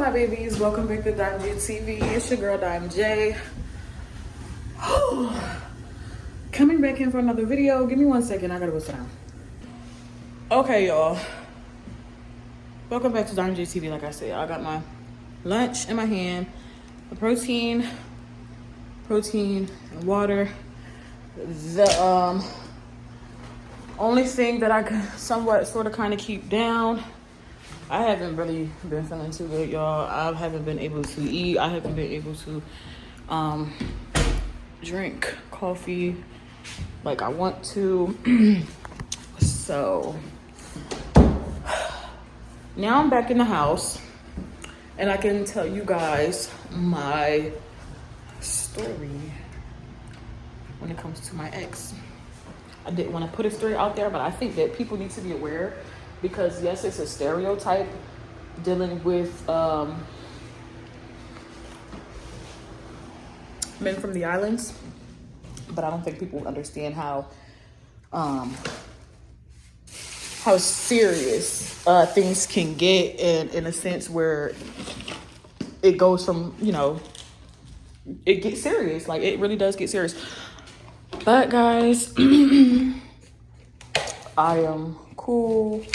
my babies, welcome back to Dime J TV. It's your girl Dime J. Coming back in for another video. Give me 1 second, I gotta go sit down. Okay, y'all. Welcome back to Dime J TV. Like I said, I got my lunch in my hand, the protein and water. The only thing that I can somewhat sort of kind of keep down, I haven't really been feeling too good, y'all. I haven't been able to eat. I haven't been able to drink coffee like I want to. So now I'm back in the house and I can tell you guys my story when it comes to my ex. I didn't want to put it straight out there, but I think that people need to be aware because yes, it's a stereotype dealing with men from the islands, but I don't think people understand how serious things can get, and in a sense where it goes from, you know, it gets serious. Like, it really does get serious. But guys, I am cool.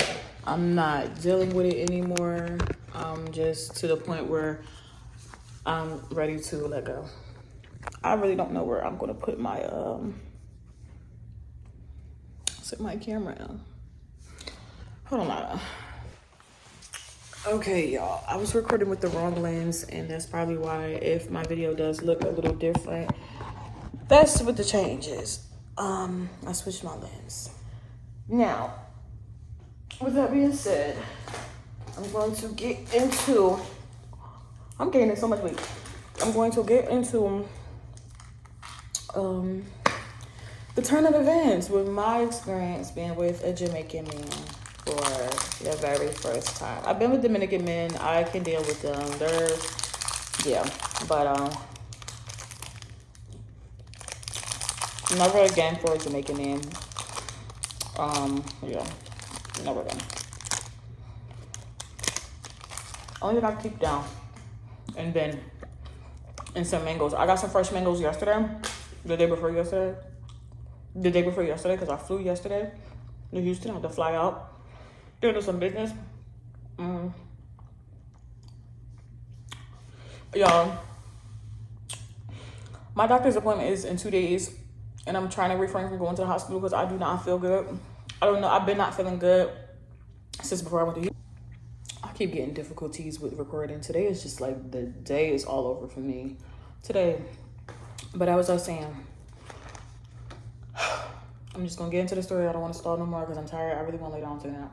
I'm not dealing with it anymore. I'm just to the point where I'm ready to let go. I really don't know where I'm gonna put my set my camera on. Hold on now. Okay, y'all. I was recording with the wrong lens, and that's probably why if my video does look a little different, that's what the change is. I switched my lens. Now, with that being said, I'm going to get into, I'm gaining so much weight. I'm going to get into the turn of events with my experience being with a Jamaican man for the very first time. I've been with Dominican men. I can deal with them. But never again for a Jamaican man. Never again. Only thing I keep down. And then, and some mangoes. I got some fresh mangoes yesterday. The day before yesterday, because I flew yesterday to Houston. I had to fly out. Do some business. Y'all, my doctor's appointment is in 2 days, and I'm trying to refrain from going to the hospital because I do not feel good. I don't know. I've been not feeling good since before I went to Houston. I keep getting difficulties with recording. Today is just like the day is all over for me today. But as I was saying, I'm just gonna get into the story. I don't want to stall no more because I'm tired. I really want to lay down to nap.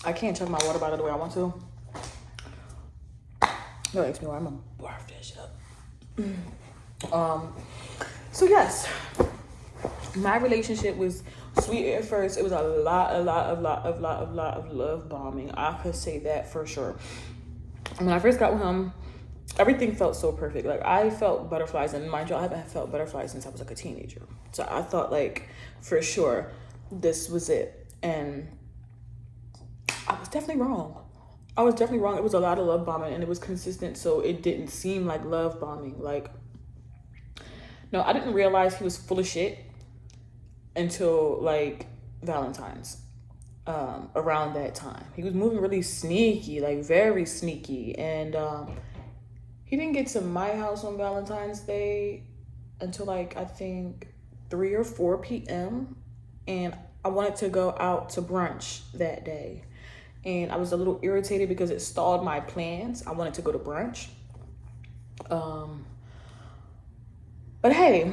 I can't chug my water bottle the way I want to. Don't ask me why I'm gonna barf that shit up. So yes, my relationship was sweet at first. It was a lot of love bombing. I could say that for sure. When I first got with him, everything felt so perfect. Like, I felt butterflies, and mind you, I haven't felt butterflies since I was like a teenager. So I thought, like, for sure this was it. And I was definitely wrong. It was a lot of love bombing, and it was consistent, so it didn't seem like love bombing. Like, no, I didn't realize he was full of shit until like Valentine's. Around that time, he was moving really sneaky, like very sneaky, and he didn't get to my house on Valentine's Day until like I think 3 or 4 p.m. and I wanted to go out to brunch that day. And I was a little irritated because it stalled my plans. I wanted to go to brunch. But hey,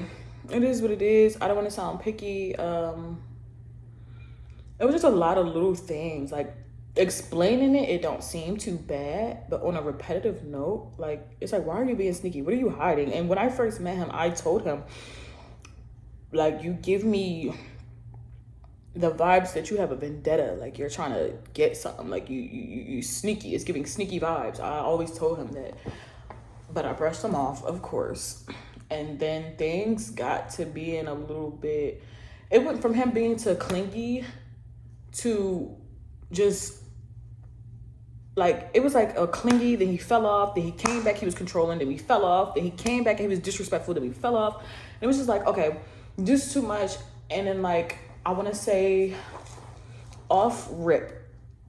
it is what it is. I don't want to sound picky. It was just a lot of little things. Like, explaining it don't seem too bad. But on a repetitive note, like, it's like, why are you being sneaky? What are you hiding? And when I first met him, I told him, like, you give me the vibes that you have a vendetta, like you're trying to get something, like you sneaky. It's giving sneaky vibes. I always told him that. but I brushed them off, of course. And then things got to being a little bit, it went from him being to clingy to just like, it was like a clingy, then he fell off, then he came back, he was controlling, then he fell off, then he came back and he was disrespectful, then he fell off. And it was just like, okay, this is too much. And then like, I want to say off rip,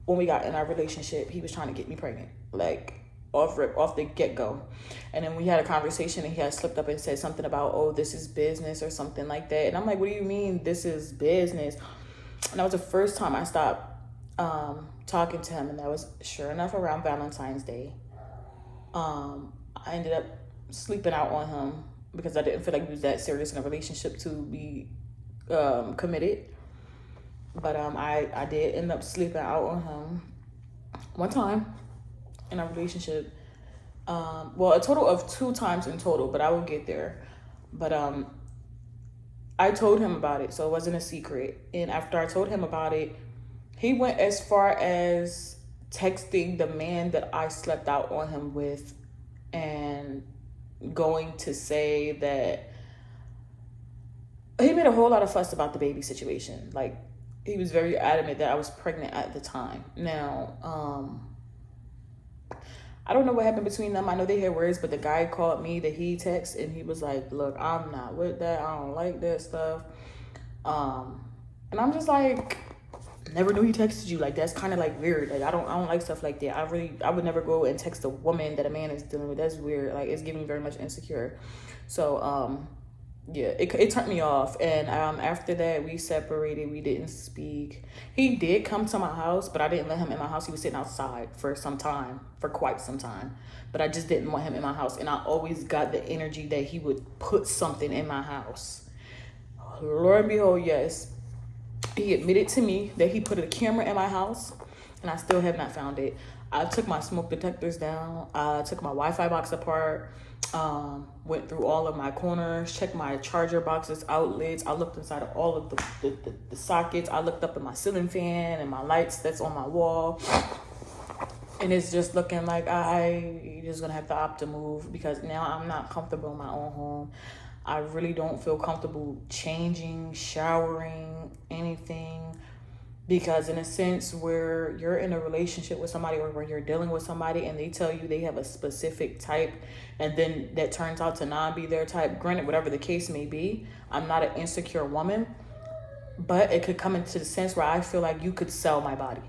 when we got in our relationship, he was trying to get me pregnant, like off rip, off the get-go. And then we had a conversation and he had slipped up and said something about, oh, this is business or something like that. And I'm like, what do you mean this is business? And that was the first time I stopped talking to him, and that was sure enough around Valentine's Day. I ended up sleeping out on him because I didn't feel like we was that serious in a relationship to be committed. But I did end up sleeping out on him one time in our relationship. Well, a total of 2 times in total, but I will get there. But I told him about it, so it wasn't a secret. And after I told him about it, he went as far as texting the man that I slept out on him with and going to say that he made a whole lot of fuss about the baby situation. Like, he was very adamant that I was pregnant at the time. Now, I don't know what happened between them. I know they had words, but the guy called me that he texted and he was like, look, I'm not with that. I don't like that stuff. And I'm just like, never knew he texted you. Like, that's kind of like weird. Like, I don't like stuff like that. I would never go and text a woman that a man is dealing with. That's weird. Like, it's giving me very much insecure. So, yeah, it turned me off. And after that, we separated. We didn't speak. He did come to my house, but I didn't let him in my house. He was sitting outside for quite some time. But I just didn't want him in my house. And I always got the energy that he would put something in my house. Lord and behold, yes. He admitted to me that he put a camera in my house, and I still have not found it. I took my smoke detectors down. I took my Wi-Fi box apart. Went through all of my corners, checked my charger boxes, outlets. I looked inside of all of the sockets. I looked up at my ceiling fan and my lights that's on my wall. And it's just looking like I just gonna have to opt to move because now I'm not comfortable in my own home. I really don't feel comfortable changing, showering, anything. Because in a sense where you're in a relationship with somebody or where you're dealing with somebody and they tell you they have a specific type and then that turns out to not be their type, granted, whatever the case may be, I'm not an insecure woman, but it could come into the sense where I feel like you could sell my body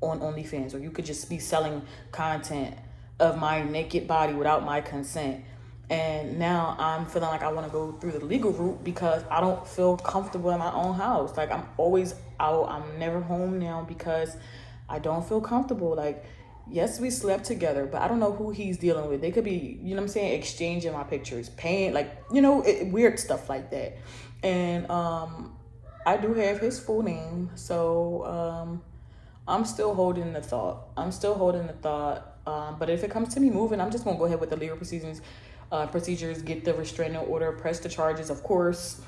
on OnlyFans, or you could just be selling content of my naked body without my consent. And now I'm feeling like I want to go through the legal route because I don't feel comfortable in my own house. Like, I'm always out. I'm never home now because I don't feel comfortable. Like, yes, we slept together, but I don't know who he's dealing with. They could be, you know what I'm saying, exchanging my pictures, paying, like, you know, weird stuff like that. And I do have his full name. So I'm still holding the thought. But if it comes to me moving, I'm just going to go ahead with the legal procedures, get the restraining order, press the charges, of course.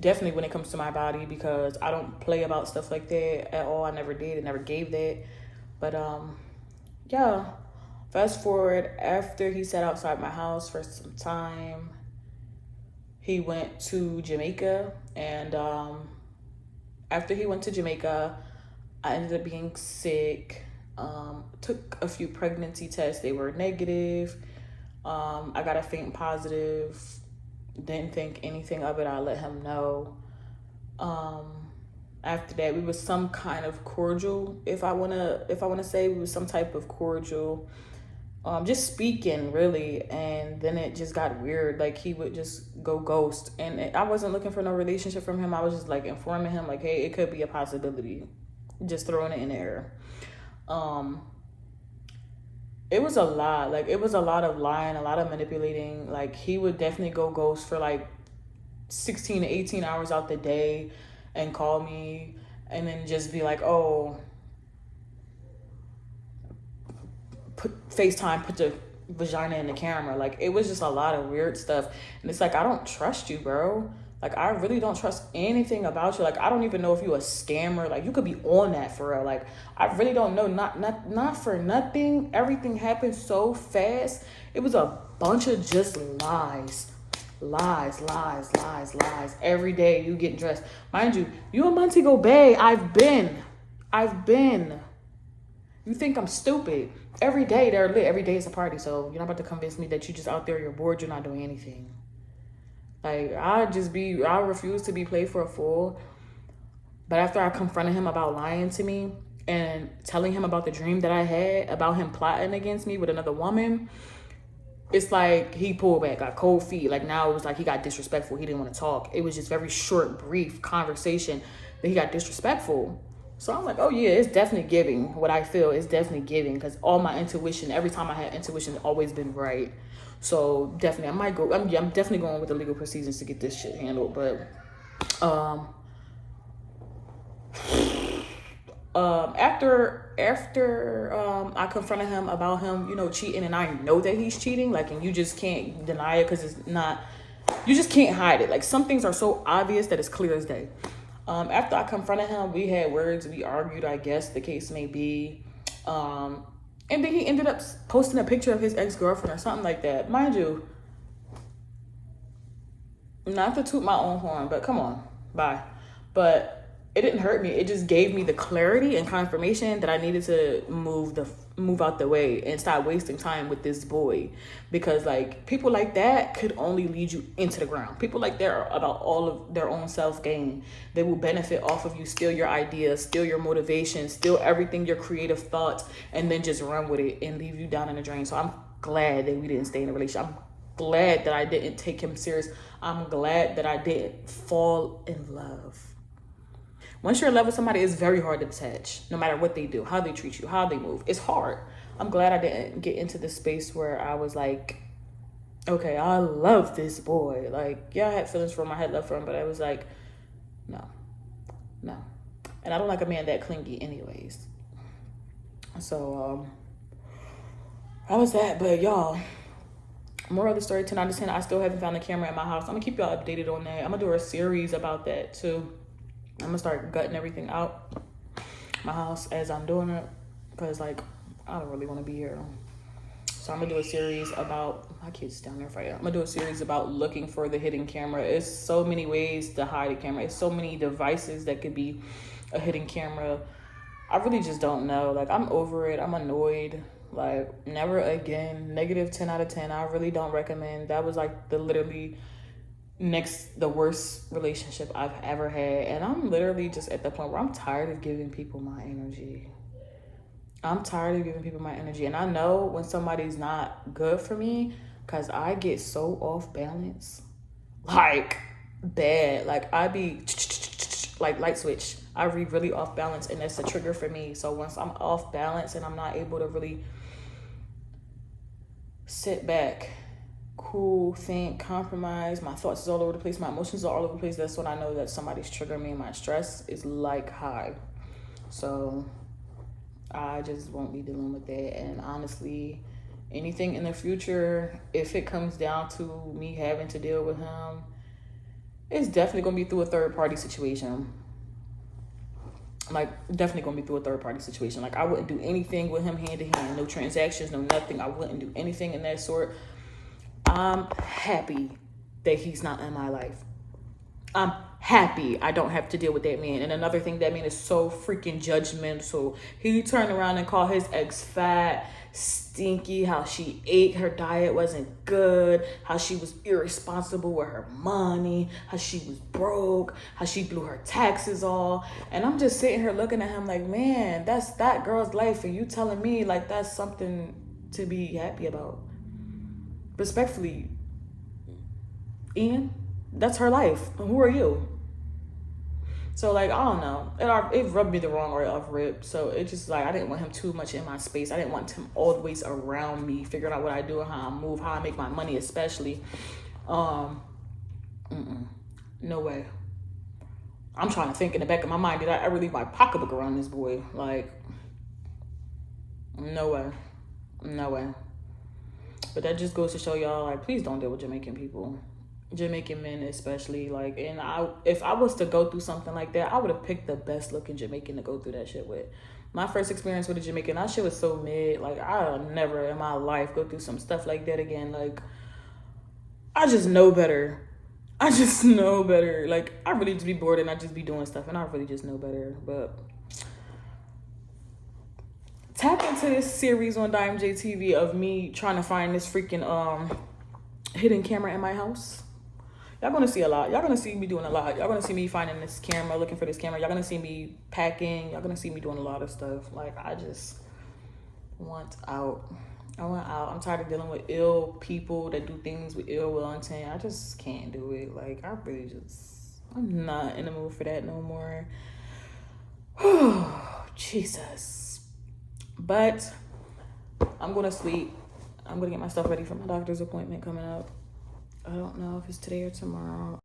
Definitely when it comes to my body, because I don't play about stuff like that at all. I never did. I never gave that. But yeah, fast forward, after he sat outside my house for some time, he went to Jamaica. And after he went to Jamaica, I ended up being sick. Took a few pregnancy tests. They were negative. I got a faint positive. Didn't think anything of it. I let him know. After that, we was some kind of cordial. If I wanna say, we was some type of cordial. Just speaking really, and then it just got weird. Like, he would just go ghost, and I wasn't looking for no relationship from him. I was just like informing him, like, hey, it could be a possibility. Just throwing it in the air. It was a lot. Like, it was a lot of lying, a lot of manipulating. Like, he would definitely go ghost for like 16 to 18 hours out the day and call me and then just be like, oh, FaceTime, put the vagina in the camera. Like, it was just a lot of weird stuff. And it's like, I don't trust you, bro. Like, I really don't trust anything about you. Like, I don't even know if you a scammer. Like, you could be on that for real. Like, I really don't know. Not for nothing. Everything happened so fast. It was a bunch of just lies. Lies. Every day you get dressed. Mind you, you a Montego Bay. I've been. You think I'm stupid. Every day they're lit. Every day is a party. So you're not about to convince me that you just out there, you're bored, you're not doing anything. Like, I refuse to be played for a fool. But after I confronted him about lying to me and telling him about the dream that I had about him plotting against me with another woman, it's like he pulled back, got cold feet. Like, now it was like he got disrespectful. He didn't want to talk. It was just very short, brief conversation. Then he got disrespectful. So I'm like, oh yeah, it's definitely giving. What I feel is definitely giving, because all my intuition, every time I had intuition, always been right. So definitely, I might go. I'm definitely going with the legal proceedings to get this shit handled. But after I confronted him about him, cheating, and I know that he's cheating, like, and you just can't deny it because it's not. You just can't hide it. Like, some things are so obvious that it's clear as day. After I confronted him, we had words, we argued, I guess the case may be. And then he ended up posting a picture of his ex-girlfriend or something like that. Mind you, not to toot my own horn, but come on, bye. But it didn't hurt me. It just gave me the clarity and confirmation that I needed to move out the way and stop wasting time with this boy. Because, like, people like that could only lead you into the ground. People like that are about all of their own self-gain. They will benefit off of you, steal your ideas, steal your motivation, steal everything, your creative thoughts, and then just run with it and leave you down in the drain. So I'm glad that we didn't stay in a relationship. I'm glad that I didn't take him serious. I'm glad that I didn't fall in love. Once you're in love with somebody, it's very hard to detach, no matter what they do, how they treat you, how they move. It's hard. I'm glad I didn't get into the space where I was like, okay, I love this boy. Like, yeah, I had feelings for him. I had love for him, but I was like, no. And I don't like a man that clingy anyways. So, how was that? But y'all, moral of the story, 10 out of 10, I still haven't found a camera at my house. I'm gonna keep y'all updated on that. I'm gonna do a series about that too. I'm gonna start gutting everything out my house as I'm doing it, because, like, I don't really want to be here. So I'm gonna do a series about, my kids down there fighting. I'm gonna do a series about looking for the hidden camera. It's so many ways to hide a camera. It's so many devices that could be a hidden camera. I really just don't know. Like, I'm over it. I'm annoyed. Like, never again. Negative 10 out of 10. I really don't recommend. That was like the worst relationship I've ever had. And I'm literally just at the point where I'm tired of giving people my energy. And I know when somebody's not good for me, because I get so off balance. Like, bad. Like, I be like light switch. I be really off balance, and that's a trigger for me. So once I'm off balance and I'm not able to really sit back, cool, think, compromise, my thoughts is all over the place, my emotions are all over the place, that's when I know that somebody's triggering me, and my stress is like high. So I just won't be dealing with that. And honestly, anything in the future, if it comes down to me having to deal with him, it's definitely gonna be through a third-party situation. Like, definitely gonna be through a third-party situation. Like, I wouldn't do anything with him hand-to-hand, no transactions, no nothing. I wouldn't do anything in that sort. I'm happy that he's not in my life. I'm happy I don't have to deal with that man. And another thing, that man is so freaking judgmental. He turned around and called his ex fat, stinky, how she ate, her diet wasn't good, how she was irresponsible with her money, how she was broke, how she blew her taxes all. And I'm just sitting here looking at him like, man, that's that girl's life, and you telling me like that's something to be happy about. Respectfully, Ian, that's her life. Who are you? So, like, I don't know. It rubbed me the wrong way off rip. So it just, like, I didn't want him too much in my space. I didn't want him always around me, figuring out what I do and how I move, how I make my money, especially. No way. I'm trying to think in the back of my mind, did I ever leave my pocketbook around this boy? Like, no way. But that just goes to show y'all, like, please don't deal with Jamaican people. Jamaican men especially, like, and if I was to go through something like that, I would have picked the best looking Jamaican to go through that shit with. My first experience with a Jamaican, that shit was so mid. Like, I'll never in my life go through some stuff like that again. Like, I just know better. I just know better. Like, I really just be bored and I just be doing stuff and I really just know better. But tap into this series on Dime TV of me trying to find this freaking hidden camera in my house. Y'all gonna see a lot. Y'all gonna see me doing a lot. Y'all gonna see me finding this camera, looking for this camera. Y'all gonna see me packing. Y'all gonna see me doing a lot of stuff. Like, I just want out. I want out. I'm tired of dealing with ill people that do things with ill will intent. I just can't do it. Like, I'm not in the mood for that no more. Jesus. But I'm gonna sleep. I'm gonna get my stuff ready for my doctor's appointment coming up. I don't know if it's today or tomorrow.